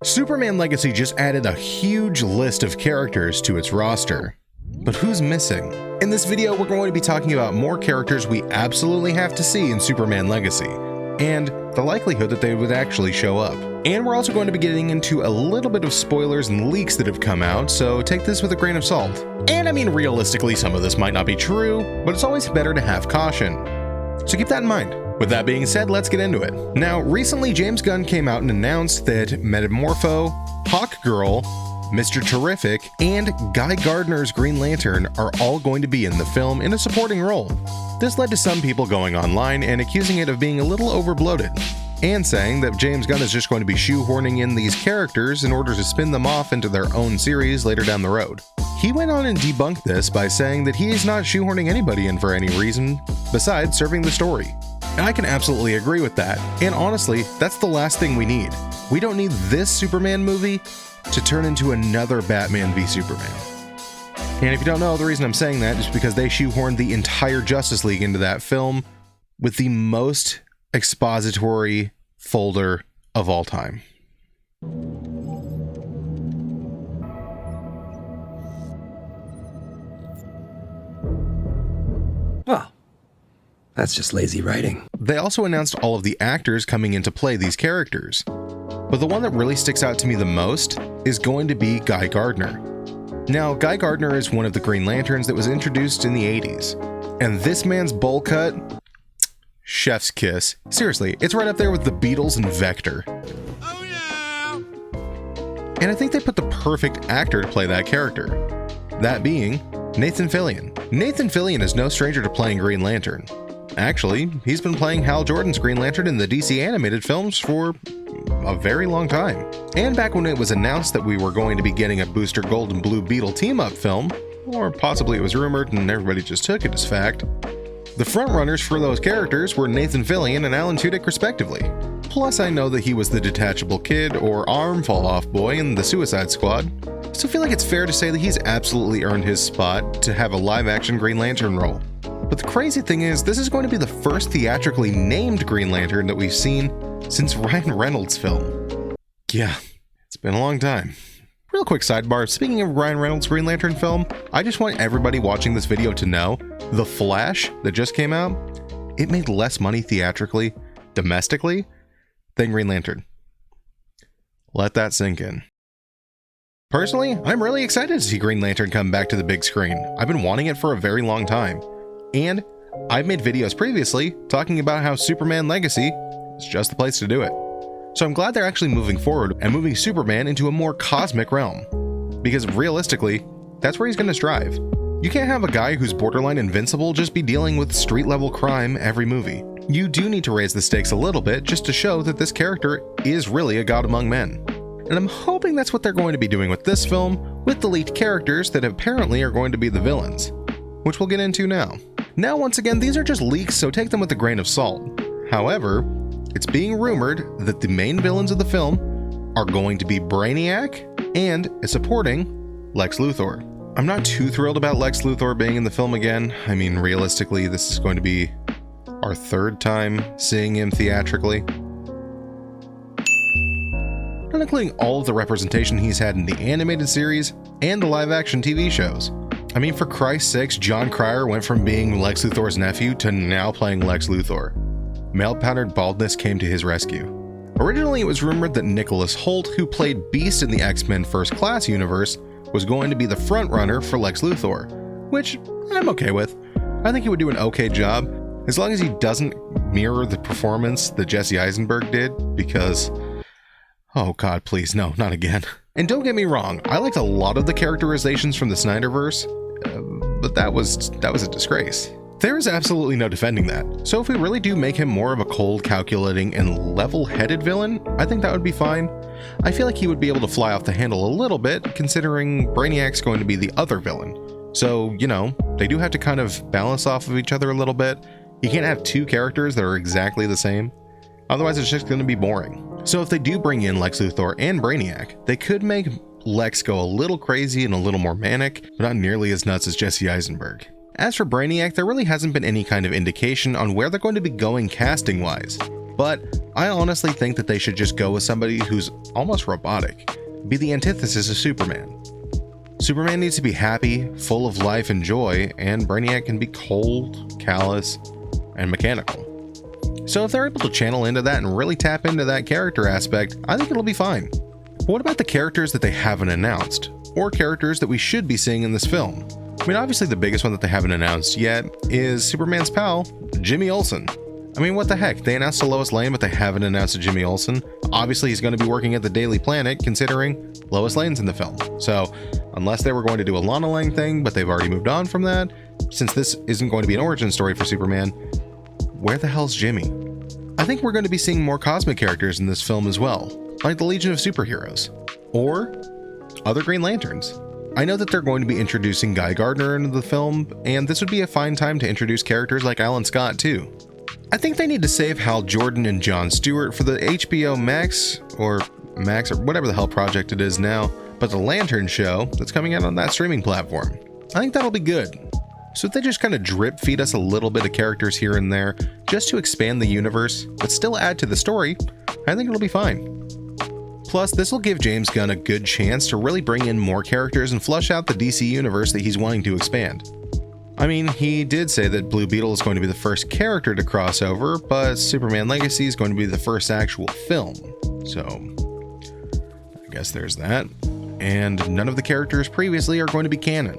Superman Legacy just added a huge list of characters to its roster. But who's missing? In this video, we're going to be talking about more characters we absolutely have to see in Superman Legacy, and the likelihood that they would actually show up. And we're also going to be getting into a little bit of spoilers and leaks that have come out, so take this with a grain of salt. And I mean, realistically, some of this might not be true, but it's always better to have caution. So keep that in mind. With that being said, let's get into it. Now, recently James Gunn came out and announced that Metamorpho, Hawkgirl, Mr. Terrific, and Guy Gardner's Green Lantern are all going to be in the film in a supporting role. This led to some people going online and accusing it of being a little overbloated, and saying that James Gunn is just going to be shoehorning in these characters in order to spin them off into their own series later down the road. He went on and debunked this by saying that he is not shoehorning anybody in for any reason besides serving the story. And I can absolutely agree with that, and honestly, that's the last thing we need. We don't need this Superman movie to turn into another Batman v Superman. And if you don't know, the reason I'm saying that is because they shoehorned the entire Justice League into that film with the most expository folder of all time. Well, that's just lazy writing. They also announced all of the actors coming in to play these characters. But the one that really sticks out to me the most is going to be Guy Gardner. Now, Guy Gardner is one of the Green Lanterns that was introduced in the 80s. And this man's bowl cut, chef's kiss. Seriously, it's right up there with the Beatles and Vector. Oh yeah! And I think they put the perfect actor to play that character. That being Nathan Fillion. Nathan Fillion is no stranger to playing Green Lantern. Actually, he's been playing Hal Jordan's Green Lantern in the DC animated films for a very long time. And back when it was announced that we were going to be getting a Booster Gold and Blue Beetle team-up film, or possibly it was rumored and everybody just took it as fact, the frontrunners for those characters were Nathan Fillion and Alan Tudyk respectively. Plus, I know that he was the detachable kid or arm fall-off boy in the Suicide Squad, so I feel like it's fair to say that he's absolutely earned his spot to have a live-action Green Lantern role. But the crazy thing is, this is going to be the first theatrically named Green Lantern that we've seen since Ryan Reynolds' film. Yeah, it's been a long time. Real quick sidebar, speaking of Ryan Reynolds' Green Lantern film, I just want everybody watching this video to know, The Flash that just came out, it made less money theatrically, domestically, than Green Lantern. Let that sink in. Personally, I'm really excited to see Green Lantern come back to the big screen. I've been wanting it for a very long time. And I've made videos previously talking about how Superman Legacy is just the place to do it. So I'm glad they're actually moving forward and moving Superman into a more cosmic realm. Because realistically, that's where he's going to strive. You can't have a guy who's borderline invincible just be dealing with street level crime every movie. You do need to raise the stakes a little bit just to show that this character is really a god among men. And I'm hoping that's what they're going to be doing with this film, with the leaked characters that apparently are going to be the villains, which we'll get into now. Now, once again, these are just leaks, so take them with a grain of salt. However, it's being rumored that the main villains of the film are going to be Brainiac and a supporting Lex Luthor. I'm not too thrilled about Lex Luthor being in the film again. I mean, realistically, this is going to be our third time seeing him theatrically. Not including all of the representation he's had in the animated series and the live-action TV shows. I mean, for Christ's sakes, John Cryer went from being Lex Luthor's nephew to now playing Lex Luthor. Male-patterned baldness came to his rescue. Originally, it was rumored that Nicholas Hoult, who played Beast in the X-Men First Class universe, was going to be the frontrunner for Lex Luthor, which I'm okay with. I think he would do an okay job, as long as he doesn't mirror the performance that Jesse Eisenberg did, because, oh god, please, no, not again. And don't get me wrong, I liked a lot of the characterizations from the Snyderverse, but that was a disgrace. There is absolutely no defending that. So if we really do make him more of a cold, calculating, and level-headed villain, I think that would be fine. I feel like he would be able to fly off the handle a little bit, considering Brainiac's going to be the other villain. So, you know, they do have to kind of balance off of each other a little bit. You can't have two characters that are exactly the same. Otherwise, it's just going to be boring. So if they do bring in Lex Luthor and Brainiac, they could make Lex go a little crazy and a little more manic, but not nearly as nuts as Jesse Eisenberg. As for Brainiac, there really hasn't been any kind of indication on where they're going to be going casting-wise, but I honestly think that they should just go with somebody who's almost robotic, be the antithesis of Superman. Superman needs to be happy, full of life and joy, and Brainiac can be cold, callous, and mechanical. So if they're able to channel into that and really tap into that character aspect, I think it'll be fine. But what about the characters that they haven't announced, or characters that we should be seeing in this film? I mean, obviously the biggest one that they haven't announced yet is Superman's pal, Jimmy Olsen. I mean, what the heck? They announced a Lois Lane, but they haven't announced a Jimmy Olsen. Obviously, he's going to be working at the Daily Planet, considering Lois Lane's in the film. So, unless they were going to do a Lana Lang thing, but they've already moved on from that, since this isn't going to be an origin story for Superman, where the hell's Jimmy? I think we're going to be seeing more cosmic characters in this film as well, like the Legion of Superheroes, or other Green Lanterns. I know that they're going to be introducing Guy Gardner into the film, and this would be a fine time to introduce characters like Alan Scott too. I think they need to save Hal Jordan and Jon Stewart for the HBO Max or whatever the hell project it is now, but the Lantern show that's coming out on that streaming platform. I think that'll be good. So if they just kind of drip feed us a little bit of characters here and there, just to expand the universe, but still add to the story, I think it'll be fine. Plus, this will give James Gunn a good chance to really bring in more characters and flush out the DC universe that he's wanting to expand. I mean, he did say that Blue Beetle is going to be the first character to cross over, but Superman Legacy is going to be the first actual film. So, I guess there's that. And none of the characters previously are going to be canon.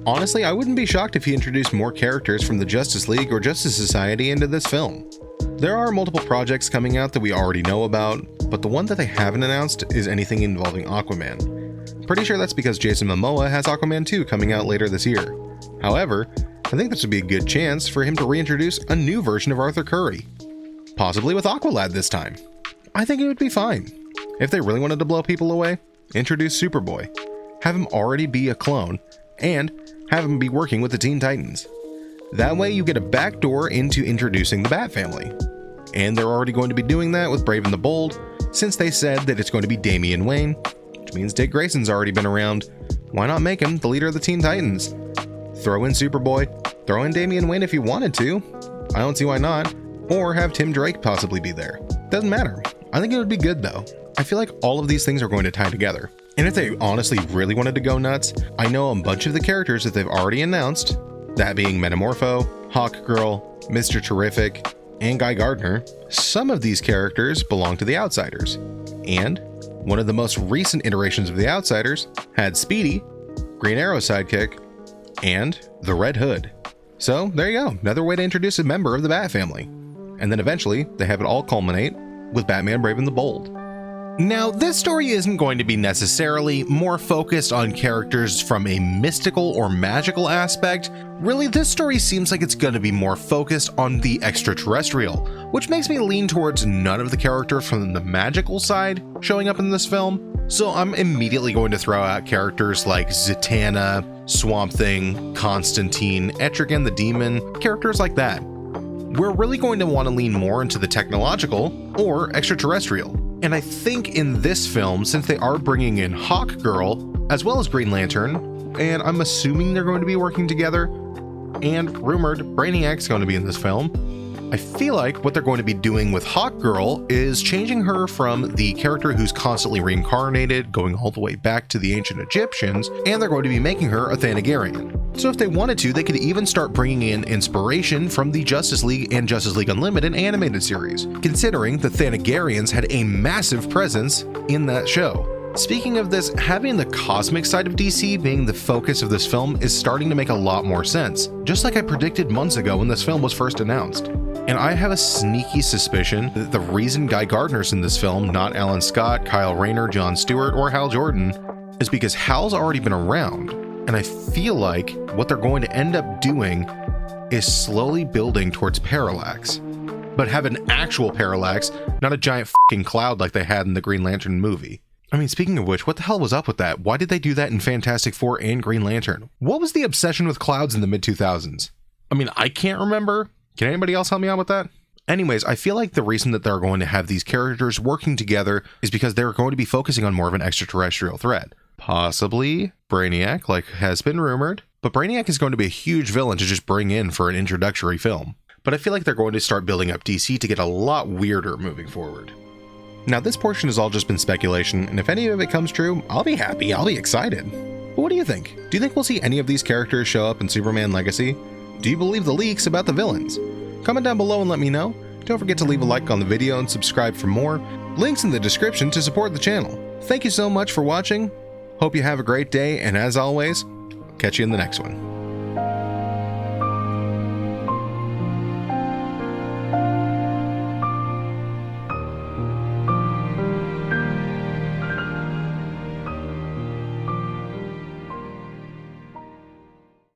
Honestly, I wouldn't be shocked if he introduced more characters from the Justice League or Justice Society into this film. There are multiple projects coming out that we already know about, but the one that they haven't announced is anything involving Aquaman. Pretty sure that's because Jason Momoa has Aquaman 2 coming out later this year. However, I think this would be a good chance for him to reintroduce a new version of Arthur Curry. Possibly with Aqualad this time. I think it would be fine. If they really wanted to blow people away, introduce Superboy. Have him already be a clone, and have him be working with the Teen Titans. That way you get a backdoor into introducing the Bat Family. And they're already going to be doing that with Brave and the Bold, since they said that it's going to be Damian Wayne, which means Dick Grayson's already been around. Why not make him the leader of the Teen Titans? Throw in Superboy, throw in Damian Wayne if you wanted to. I don't see why not. Or have Tim Drake possibly be there. Doesn't matter. I think it would be good though. I feel like all of these things are going to tie together. And if they honestly really wanted to go nuts, I know a bunch of the characters that they've already announced, that being Metamorpho, Hawkgirl, Mr. Terrific, and Guy Gardner. Some of these characters belong to the Outsiders. And one of the most recent iterations of the Outsiders had Speedy, Green Arrow's sidekick, and the Red Hood. So there you go, another way to introduce a member of the Bat Family. And then eventually they have it all culminate with Batman Brave and the Bold. Now, this story isn't going to be necessarily more focused on characters from a mystical or magical aspect. Really, this story seems like it's going to be more focused on the extraterrestrial, which makes me lean towards none of the characters from the magical side showing up in this film. So I'm immediately going to throw out characters like Zatanna, Swamp Thing, Constantine, Etrigan the Demon, characters like that. We're really going to want to lean more into the technological or extraterrestrial. And I think in this film, since they are bringing in Hawkgirl as well as Green Lantern, and I'm assuming they're going to be working together, and rumored Brainiac's going to be in this film, I feel like what they're going to be doing with Hawkgirl is changing her from the character who's constantly reincarnated, going all the way back to the ancient Egyptians, and they're going to be making her a Thanagarian. So if they wanted to, they could even start bringing in inspiration from the Justice League and Justice League Unlimited animated series, considering the Thanagarians had a massive presence in that show. Speaking of this, having the cosmic side of DC being the focus of this film is starting to make a lot more sense, just like I predicted months ago when this film was first announced. And I have a sneaky suspicion that the reason Guy Gardner's in this film, not Alan Scott, Kyle Rayner, Jon Stewart, or Hal Jordan, is because Hal's already been around. And I feel like what they're going to end up doing is slowly building towards Parallax. But have an actual Parallax, not a giant fucking cloud like they had in the Green Lantern movie. I mean, speaking of which, what the hell was up with that? Why did they do that in Fantastic Four and Green Lantern? What was the obsession with clouds in the mid-2000s? I mean, I can't remember. Can anybody else help me out with that? Anyways, I feel like the reason that they're going to have these characters working together is because they're going to be focusing on more of an extraterrestrial threat. Possibly Brainiac, like has been rumored, but Brainiac is going to be a huge villain to just bring in for an introductory film. but I feel like they're going to start building up DC to get a lot weirder moving forward. Now, this portion has all just been speculation, and if any of it comes true, I'll be happy, I'll be excited. But what do you think? Do you think we'll see any of these characters show up in Superman Legacy? Do you believe the leaks about the villains? Comment down below and let me know. Don't forget to leave a like on the video and subscribe for more. Links in the description to support the channel. Thank you so much for watching. Hope you have a great day, and as always, catch you in the next one.